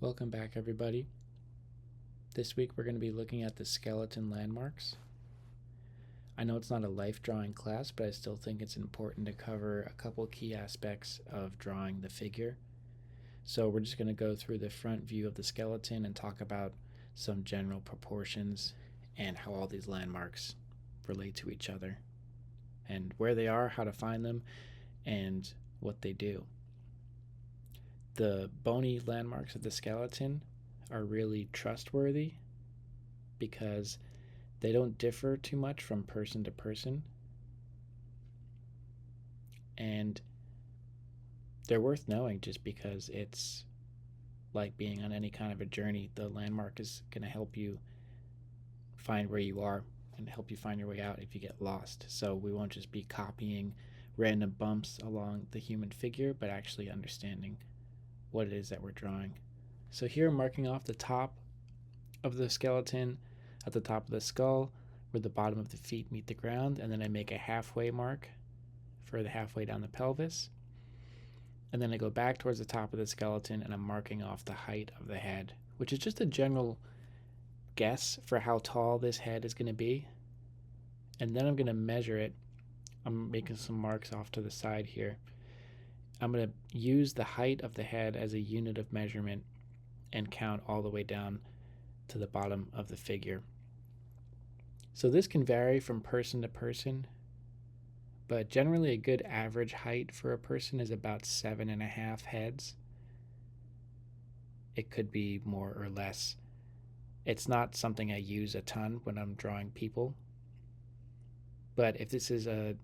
Welcome back, everybody. This week we're going to be looking at the skeleton landmarks. I know it's not a life drawing class, but I still think it's important to cover a couple key aspects of drawing the figure. So we're just going to go through the front view of the skeleton and talk about some general proportions and how all these landmarks relate to each other and where they are, how to find them, and what they do. The bony landmarks of the skeleton are really trustworthy because they don't differ too much from person to person, and they're worth knowing just because it's like being on any kind of a journey. The landmark is going to help you find where you are and help you find your way out if you get lost. So we won't just be copying random bumps along the human figure, but actually understanding what it is that we're drawing. So here I'm marking off the top of the skeleton at the top of the skull where the bottom of the feet meet the ground, and then I make a halfway mark for the halfway down the pelvis, and then I go back towards the top of the skeleton and I'm marking off the height of the head, which is just a general guess for how tall this head is going to be. And then I'm going to measure it. I'm making some marks off to the side here. I'm going to use the height of the head as a unit of measurement and count all the way down to the bottom of the figure. So this can vary from person to person, but generally a good average height for a person is about 7.5 heads. It could be more or less. It's not something I use a ton when I'm drawing people, but if this is a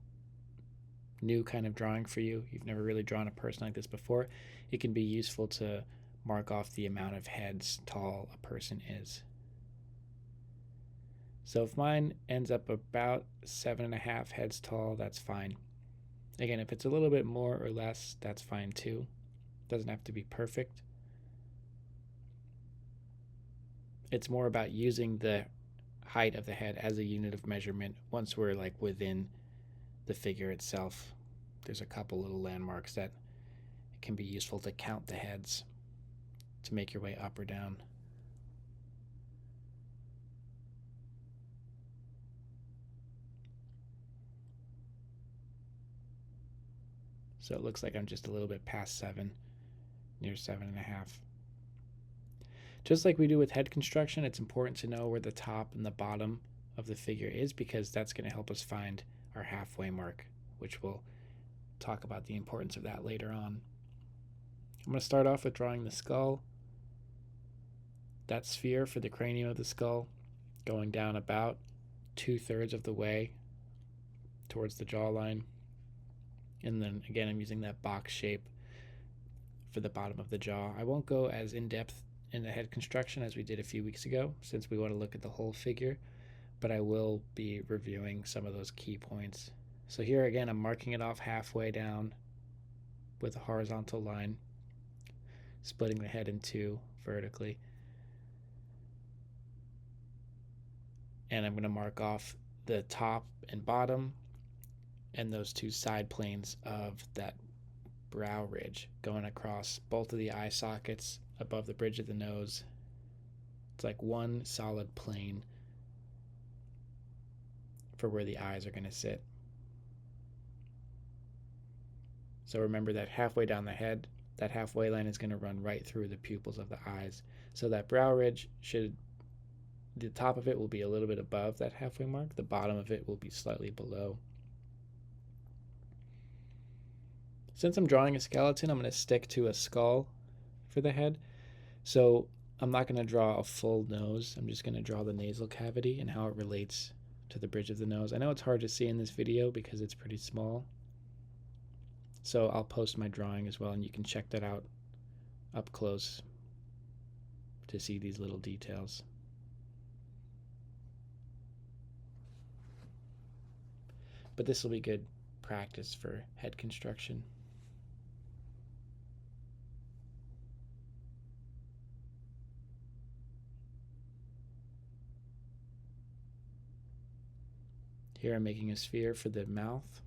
new kind of drawing for you, you've never really drawn a person like this before, it can be useful to mark off the amount of heads tall a person is. So if mine ends up about 7.5 heads tall, that's fine. Again, if it's a little bit more or less, that's fine too. Doesn't have to be perfect. It's more about using the height of the head as a unit of measurement once we're like within the figure itself. There's a couple little landmarks that it can be useful to count the heads to make your way up or down. So it looks like I'm just a little bit past 7, near 7.5. Just like we do with head construction, it's important to know where the top and the bottom of the figure is because that's going to help us find our halfway mark, which we'll talk about the importance of that later on. I'm going to start off with drawing the skull. That sphere for the cranium of the skull going down about 2/3 of the way towards the jawline. And then again, I'm using that box shape for the bottom of the jaw. I won't go as in-depth in the head construction as we did a few weeks ago since we want to look at the whole figure, but I will be reviewing some of those key points. So here again, I'm marking it off halfway down with a horizontal line, splitting the head in two vertically. And I'm going to mark off the top and bottom and those two side planes of that brow ridge going across both of the eye sockets above the bridge of the nose. It's like one solid plane for where the eyes are going to sit. So remember that halfway down the head, that halfway line is going to run right through the pupils of the eyes. So that brow ridge the top of it will be a little bit above that halfway mark. The bottom of it will be slightly below. Since I'm drawing a skeleton, I'm going to stick to a skull for the head. So I'm not going to draw a full nose. I'm just going to draw the nasal cavity and how it relates to the bridge of the nose. I know it's hard to see in this video because it's pretty small. So I'll post my drawing as well, and you can check that out up close to see these little details. But this will be good practice for head construction. Here I'm making a sphere for the mouth.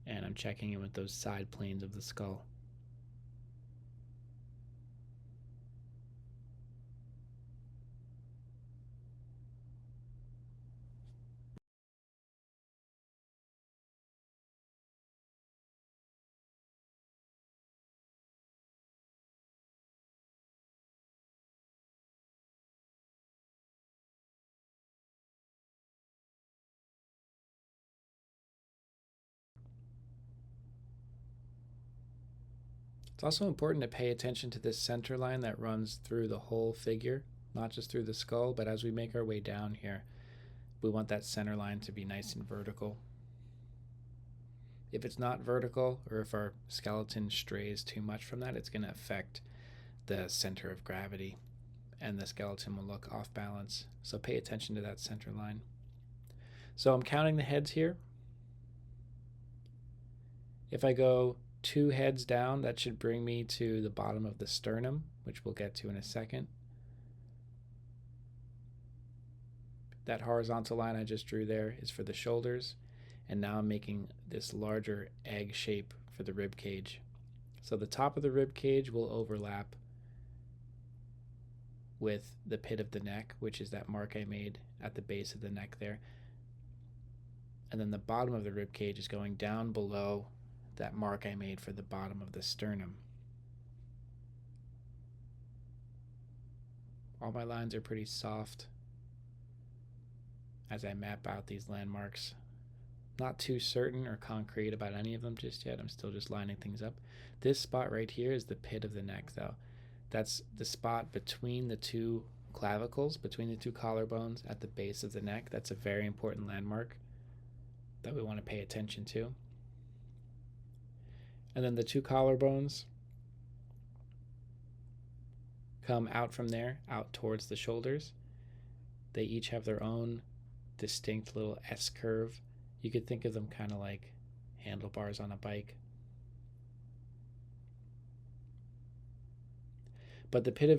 and I'm checking in with those side planes of the skull. It's also important to pay attention to this center line that runs through the whole figure, not just through the skull, but as we make our way down here, we want that center line to be nice and vertical. If it's not vertical, or if our skeleton strays too much from that, it's going to affect the center of gravity, and the skeleton will look off balance. So pay attention to that center line. So I'm counting the heads here. If I go 2 heads down, that should bring me to the bottom of the sternum, which we'll get to in a second. That horizontal line I just drew there is for the shoulders, and now I'm making this larger egg shape for the rib cage. So the top of the rib cage will overlap with the pit of the neck, which is that mark I made at the base of the neck there. And then the bottom of the rib cage is going down below that mark I made for the bottom of the sternum. All my lines are pretty soft as I map out these landmarks. Not too certain or concrete about any of them just yet. I'm still just lining things up. This spot right here is the pit of the neck, though. That's the spot between the 2 clavicles, between the 2 collarbones at the base of the neck. That's a very important landmark that we want to pay attention to. And then the 2 collarbones come out from there, out towards the shoulders. They each have their own distinct little S curve. You could think of them kind of like handlebars on a bike. But the pit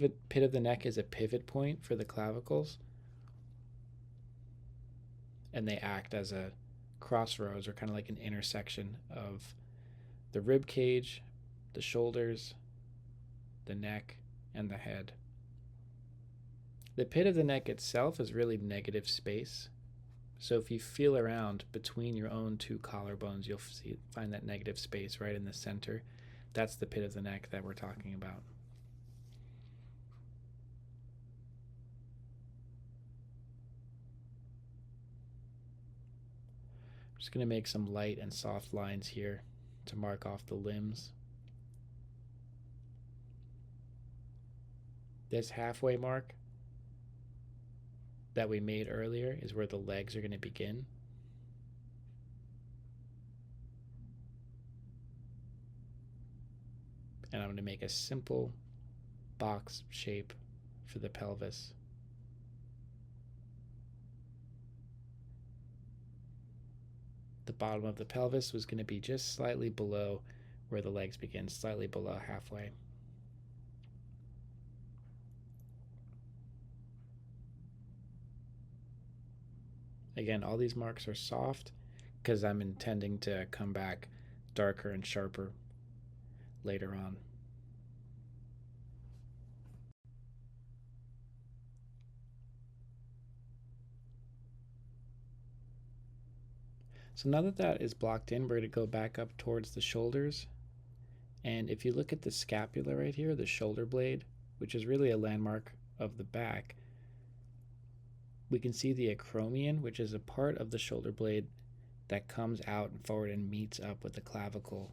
of the neck is a pivot point for the clavicles, and they act as a crossroads, or kind of like an intersection of the rib cage, the shoulders, the neck, and the head. The pit of the neck itself is really negative space. So if you feel around between your own 2 collarbones, you'll find that negative space right in the center. That's the pit of the neck that we're talking about. I'm just going to make some light and soft lines here to mark off the limbs. This halfway mark that we made earlier is where the legs are going to begin. And I'm going to make a simple box shape for the pelvis. The bottom of the pelvis was going to be just slightly below where the legs begin, slightly below halfway. Again, all these marks are soft because I'm intending to come back darker and sharper later on. So now that that is blocked in, we're going to go back up towards the shoulders. And if you look at the scapula right here, the shoulder blade, which is really a landmark of the back, we can see the acromion, which is a part of the shoulder blade that comes out and forward and meets up with the clavicle.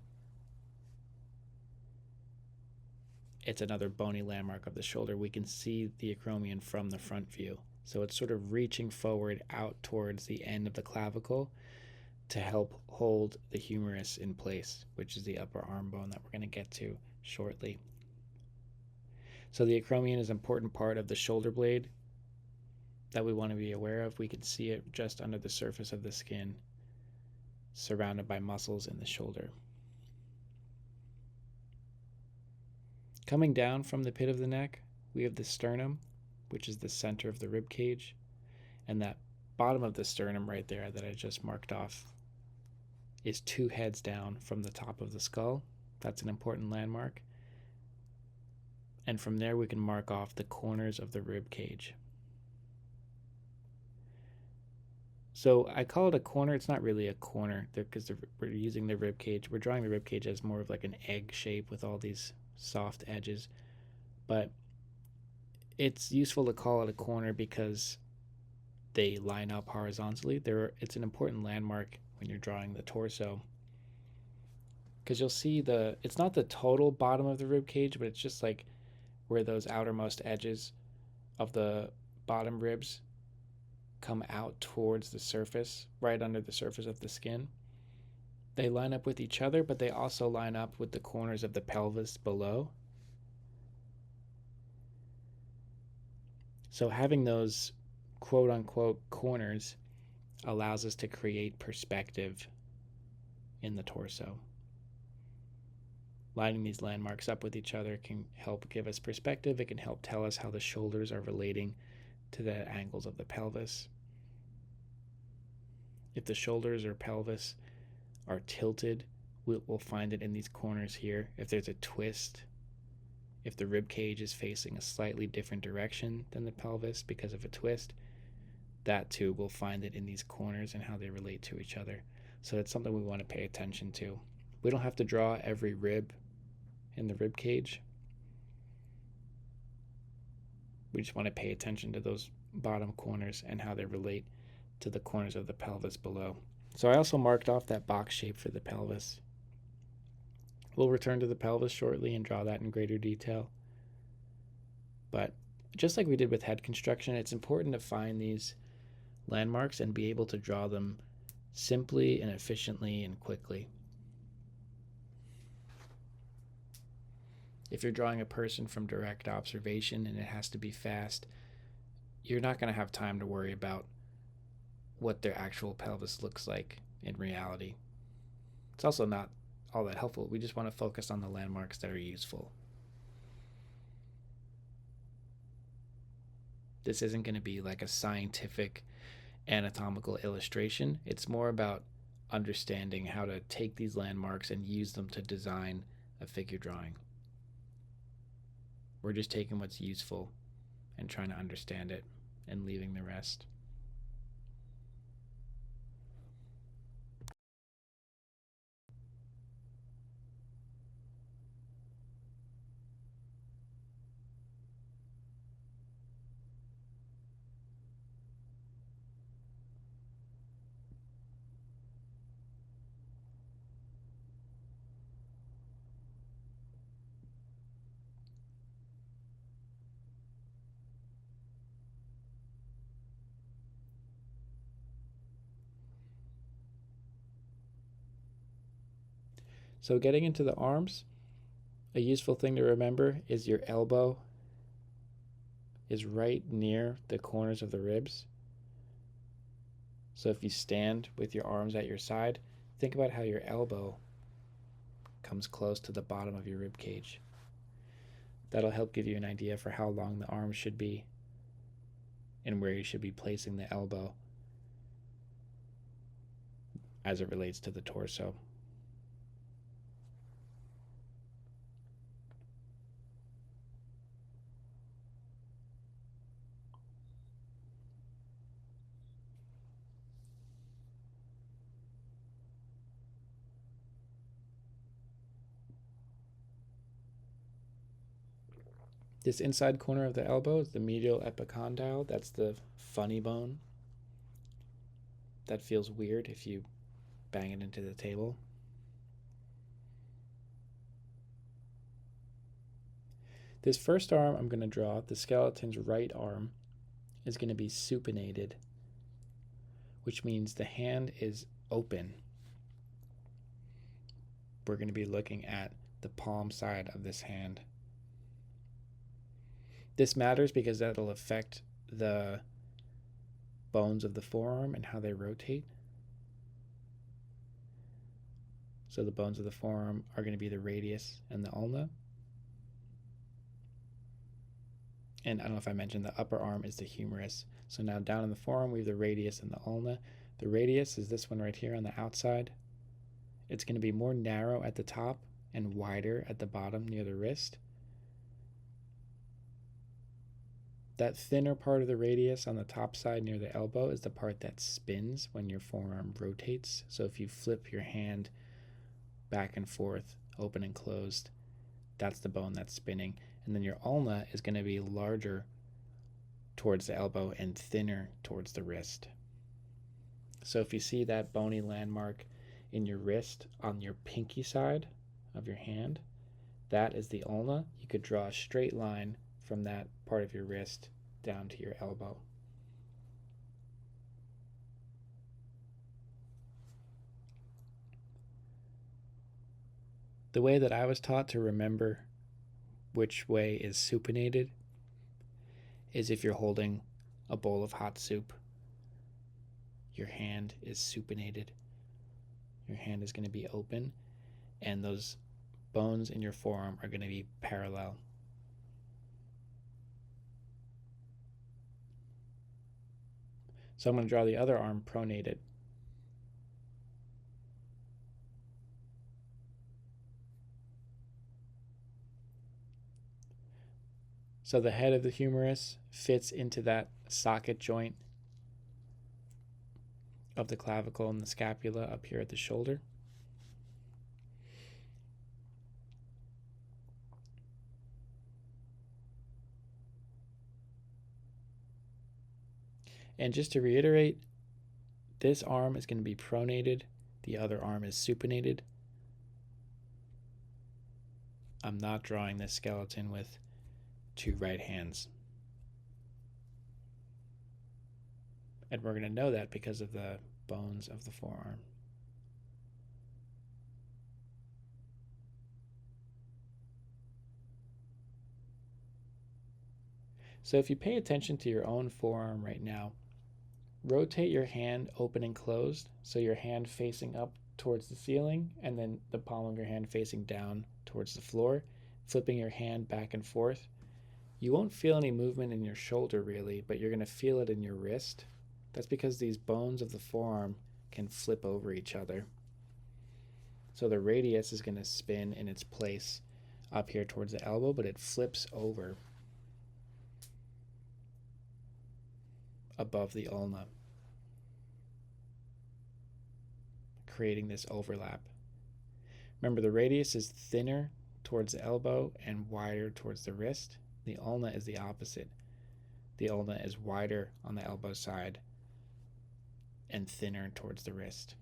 It's another bony landmark of the shoulder. We can see the acromion from the front view. So it's sort of reaching forward out towards the end of the clavicle to help hold the humerus in place, which is the upper arm bone that we're going to get to shortly. So the acromion is an important part of the shoulder blade that we want to be aware of. We can see it just under the surface of the skin, surrounded by muscles in the shoulder. Coming down from the pit of the neck, we have the sternum, which is the center of the rib cage, and that bottom of the sternum right there that I just marked off is 2 heads down from the top of the skull. That's an important landmark. And from there, we can mark off the corners of the rib cage. So I call it a corner. It's not really a corner because we're using the rib cage. We're drawing the rib cage as more of like an egg shape with all these soft edges. But it's useful to call it a corner because they line up horizontally. It's an important landmark when you're drawing the torso, because you'll see it's not the total bottom of the rib cage, but it's just like where those outermost edges of the bottom ribs come out towards the surface, right under the surface of the skin. They line up with each other, but they also line up with the corners of the pelvis below. So having those quote unquote corners allows us to create perspective in the torso. Lining these landmarks up with each other can help give us perspective. It can help tell us how the shoulders are relating to the angles of the pelvis. If the shoulders or pelvis are tilted, we'll find it in these corners here. If there's a twist, if the rib cage is facing a slightly different direction than the pelvis because of a twist, that too we'll find it in these corners and how they relate to each other. So it's something we want to pay attention to. We don't have to draw every rib in the rib cage. We just want to pay attention to those bottom corners and how they relate to the corners of the pelvis below. So I also marked off that box shape for the pelvis. We'll return to the pelvis shortly and draw that in greater detail. But just like we did with head construction, it's important to find these landmarks and be able to draw them simply and efficiently and quickly. If you're drawing a person from direct observation and it has to be fast, you're not going to have time to worry about what their actual pelvis looks like in reality. It's also not all that helpful. We just want to focus on the landmarks that are useful. This isn't going to be like a scientific anatomical illustration. It's more about understanding how to take these landmarks and use them to design a figure drawing. We're just taking what's useful and trying to understand it and leaving the rest. So getting into the arms, a useful thing to remember is your elbow is right near the corners of the ribs. So if you stand with your arms at your side, think about how your elbow comes close to the bottom of your rib cage. That'll help give you an idea for how long the arms should be and where you should be placing the elbow as it relates to the torso. This inside corner of the elbow is the medial epicondyle. That's the funny bone. That feels weird if you bang it into the table. This first arm I'm going to draw, the skeleton's right arm, is going to be supinated, which means the hand is open. We're going to be looking at the palm side of this hand. This matters because that'll affect the bones of the forearm and how they rotate. So the bones of the forearm are going to be the radius and the ulna. And I don't know if I mentioned the upper arm is the humerus. So now down in the forearm we have the radius and the ulna. The radius is this one right here on the outside. It's going to be more narrow at the top and wider at the bottom near the wrist. That thinner part of the radius on the top side near the elbow is the part that spins when your forearm rotates. So if you flip your hand back and forth, open and closed, that's the bone that's spinning. And then your ulna is going to be larger towards the elbow and thinner towards the wrist. So if you see that bony landmark in your wrist on your pinky side of your hand, that is the ulna. You could draw a straight line from that part of your wrist down to your elbow. The way that I was taught to remember which way is supinated is if you're holding a bowl of hot soup, your hand is supinated. Your hand is going to be open, and those bones in your forearm are going to be parallel. So I'm going to draw the other arm pronated. So the head of the humerus fits into that socket joint of the clavicle and the scapula up here at the shoulder. And just to reiterate, this arm is going to be pronated, the other arm is supinated. I'm not drawing this skeleton with two right hands. And we're going to know that because of the bones of the forearm. So if you pay attention to your own forearm right now, rotate your hand open and closed, so your hand facing up towards the ceiling and then the palm of your hand facing down towards the floor, flipping your hand back and forth. You won't feel any movement in your shoulder really, but you're going to feel it in your wrist. That's because these bones of the forearm can flip over each other. So the radius is going to spin in its place up here towards the elbow, but it flips over above the ulna, creating this overlap. Remember, the radius is thinner towards the elbow and wider towards the wrist. The ulna is the opposite. The ulna is wider on the elbow side and thinner towards the wrist.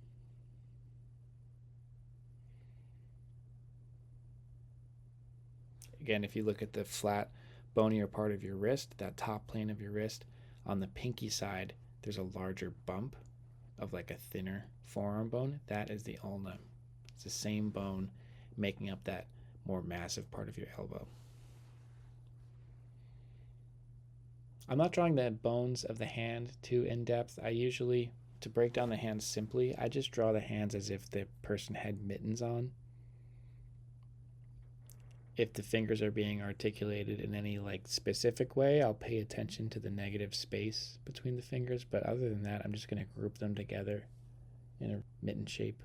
Again, if you look at the flat, bonier part of your wrist, that top plane of your wrist, on the pinky side, there's a larger bump of like a thinner forearm bone. That is the ulna. It's the same bone making up that more massive part of your elbow. I'm not drawing the bones of the hand too in depth. I usually, to break down the hands simply, I just draw the hands as if the person had mittens on. If the fingers are being articulated in any like specific way, I'll pay attention to the negative space between the fingers, but other than that, I'm just going to group them together in a mitten shape.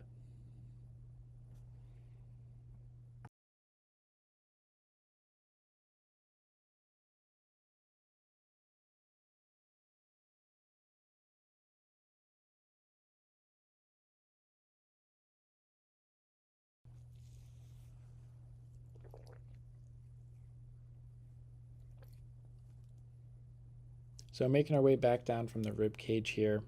So making our way back down from the rib cage here,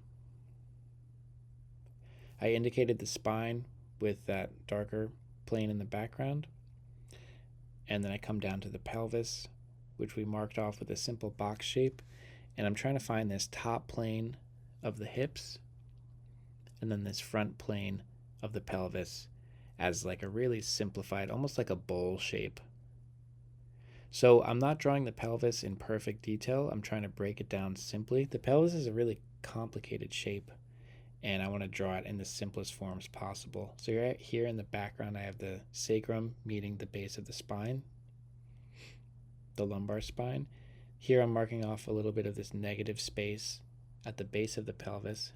I indicated the spine with that darker plane in the background, and then I come down to the pelvis, which we marked off with a simple box shape, and I'm trying to find this top plane of the hips and then this front plane of the pelvis as like a really simplified, almost like a bowl shape. So I'm not drawing the pelvis in perfect detail. I'm trying to break it down simply. The pelvis is a really complicated shape, and I want to draw it in the simplest forms possible. So right here in the background, I have the sacrum meeting the base of the spine, the lumbar spine. Here I'm marking off a little bit of this negative space at the base of the pelvis.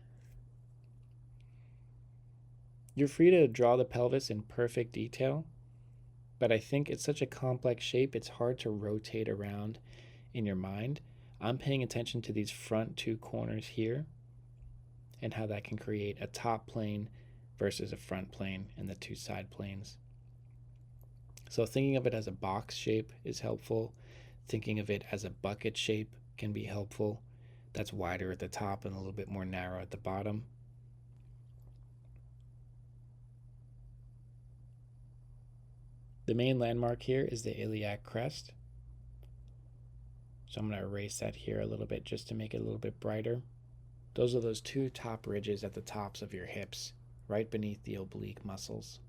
You're free to draw the pelvis in perfect detail, but I think it's such a complex shape, it's hard to rotate around in your mind. I'm paying attention to these front two corners here and how that can create a top plane versus a front plane and the two side planes. So thinking of it as a box shape is helpful. Thinking of it as a bucket shape can be helpful. That's wider at the top and a little bit more narrow at the bottom. The main landmark here is the iliac crest. So I'm going to erase that here a little bit just to make it a little bit brighter. Those are those two top ridges at the tops of your hips, right beneath the oblique muscles.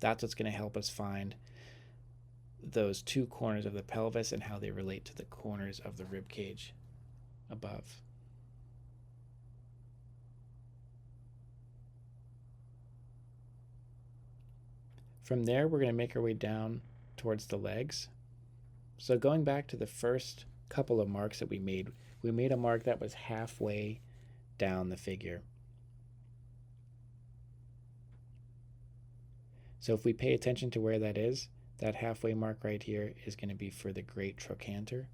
That's what's going to help us find those two corners of the pelvis and how they relate to the corners of the rib cage above. From there, we're going to make our way down towards the legs. So going back to the first couple of marks that we made a mark that was halfway down the figure. So if we pay attention to where that is, that halfway mark right here is going to be for the great trochanter,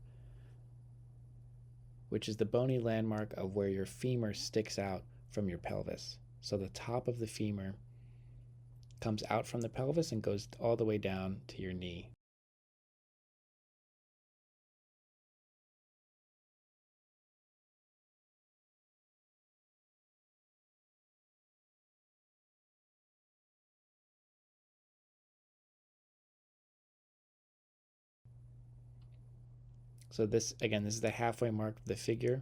which is the bony landmark of where your femur sticks out from your pelvis. So the top of the femur comes out from the pelvis and goes all the way down to your knee. So this is the halfway mark of the figure,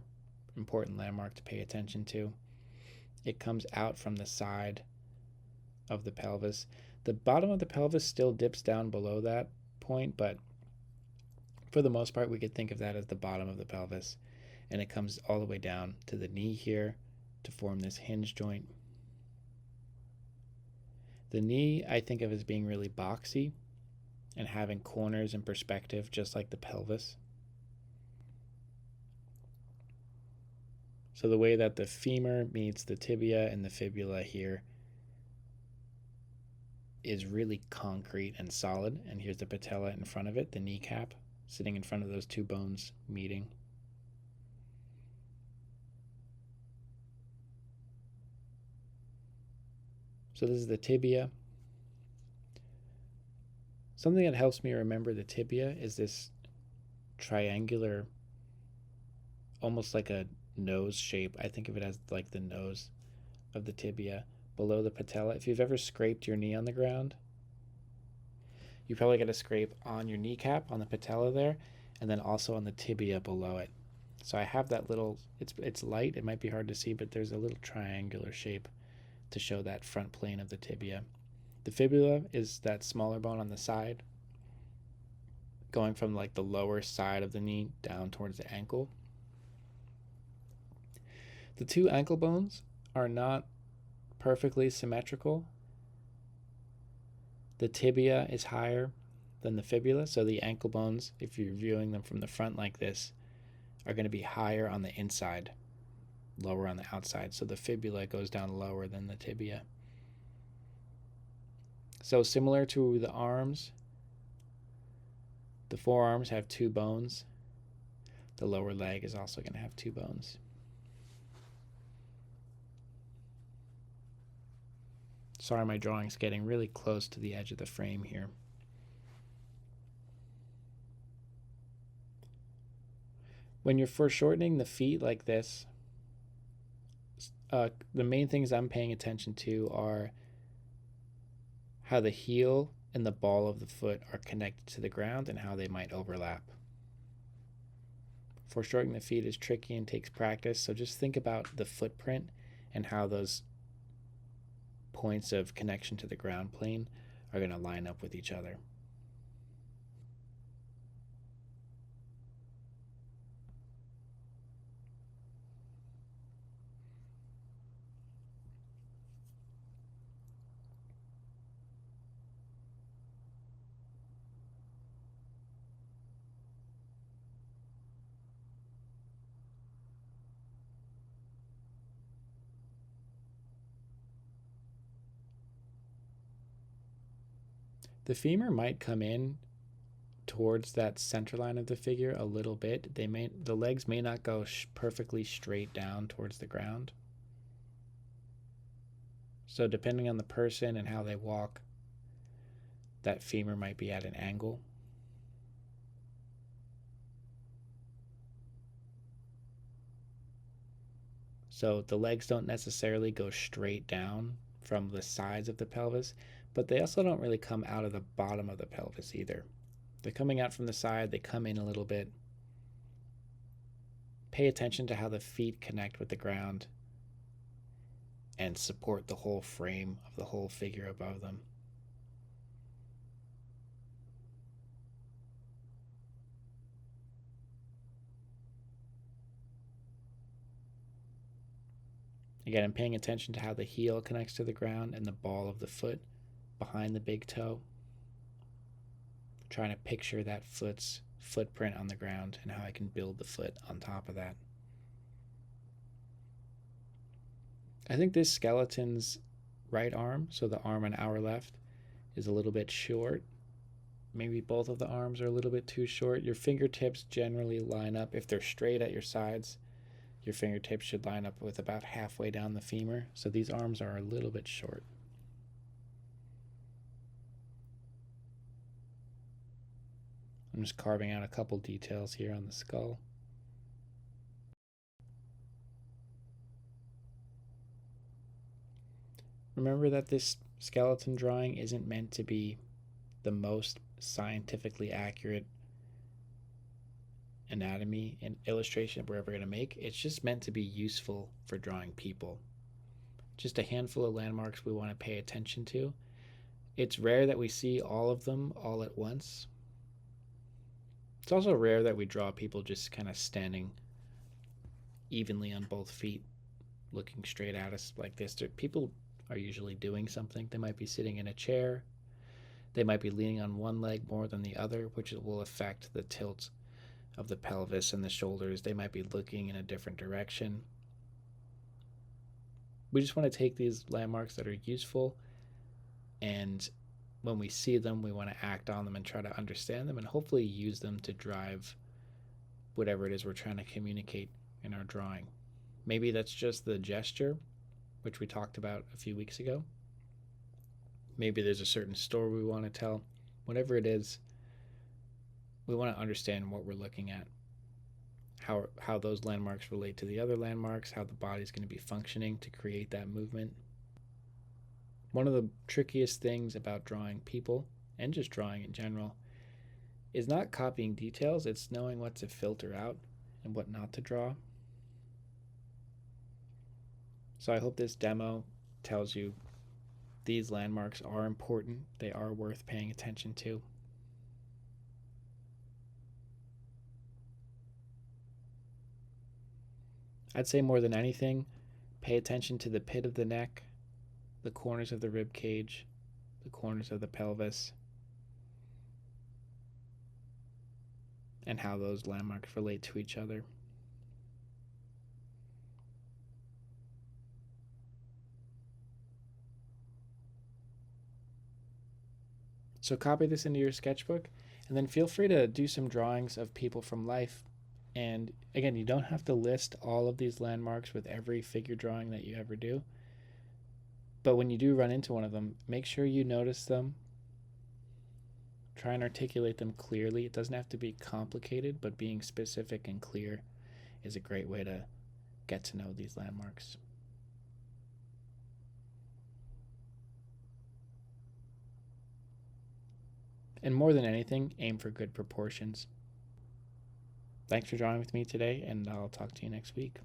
important landmark to pay attention to. It comes out from the side of the pelvis. The bottom of the pelvis still dips down below that point, but for the most part, we could think of that as the bottom of the pelvis. And it comes all the way down to the knee here to form this hinge joint. The knee I think of as being really boxy and having corners and perspective just like the pelvis. So the way that the femur meets the tibia and the fibula here is really concrete and solid. And here's the patella in front of it, the kneecap, sitting in front of those two bones meeting. So this is the tibia. Something that helps me remember the tibia is this triangular, almost like a nose shape. I think of it as like the nose of the tibia below the patella. If you've ever scraped your knee on the ground, you probably get a scrape on your kneecap, on the patella there, and then also on the tibia below it. So I have that little, it's light, it might be hard to see, but there's a little triangular shape to show that front plane of the tibia. The fibula is that smaller bone on the side, going from like the lower side of the knee down towards the ankle. The two ankle bones are not perfectly symmetrical. The tibia is higher than the fibula, so the ankle bones, if you're viewing them from the front like this, are going to be higher on the inside, lower on the outside. So the fibula goes down lower than the tibia. So similar to the arms, the forearms have two bones. The lower leg is also going to have two bones. Sorry, my drawing's getting really close to the edge of the frame here. When you're foreshortening the feet like this, the main things I'm paying attention to are how the heel and the ball of the foot are connected to the ground and how they might overlap. Foreshortening the feet is tricky and takes practice, so just think about the footprint and how those points of connection to the ground plane are going to line up with each other. The femur might come in towards that center line of the figure a little bit. The legs may not go perfectly straight down towards the ground. So depending on the person and how they walk, that femur might be at an angle. So the legs don't necessarily go straight down from the sides of the pelvis, but they also don't really come out of the bottom of the pelvis either. They're coming out from the side, they come in a little bit. Pay attention to how the feet connect with the ground and support the whole frame of the whole figure above them. Again, I'm paying attention to how the heel connects to the ground and the ball of the foot behind the big toe. Trying to picture that foot's footprint on the ground and how I can build the foot on top of that. I think this skeleton's right arm, so the arm on our left, is a little bit short. Maybe both of the arms are a little bit too short. Your fingertips generally line up. If they're straight at your sides, your fingertips should line up with about halfway down the femur. So these arms are a little bit short. I'm just carving out a couple details here on the skull. Remember that this skeleton drawing isn't meant to be the most scientifically accurate anatomy and illustration we're ever going to make. It's just meant to be useful for drawing people. Just a handful of landmarks we want to pay attention to. It's rare that we see all of them all at once. It's also rare that we draw people just kind of standing evenly on both feet, looking straight at us like this. People are usually doing something. They might be sitting in a chair. They might be leaning on one leg more than the other, which will affect the tilt of the pelvis and the shoulders. They might be looking in a different direction. We just want to take these landmarks that are useful, and when we see them, we want to act on them and try to understand them and hopefully use them to drive whatever it is we're trying to communicate in our drawing. Maybe that's just the gesture, which we talked about a few weeks ago. Maybe there's a certain story we want to tell. Whatever it is, we want to understand what we're looking at, how those landmarks relate to the other landmarks, how the body's going to be functioning to create that movement. One of the trickiest things about drawing people, and just drawing in general, is not copying details, it's knowing what to filter out and what not to draw. So I hope this demo tells you these landmarks are important, they are worth paying attention to. I'd say more than anything, pay attention to the pit of the neck, the corners of the rib cage, the corners of the pelvis, and how those landmarks relate to each other. So copy this into your sketchbook, and then feel free to do some drawings of people from life. And again, you don't have to list all of these landmarks with every figure drawing that you ever do. But when you do run into one of them, make sure you notice them. Try and articulate them clearly. It doesn't have to be complicated, but being specific and clear is a great way to get to know these landmarks. And more than anything, aim for good proportions. Thanks for drawing with me today, and I'll talk to you next week.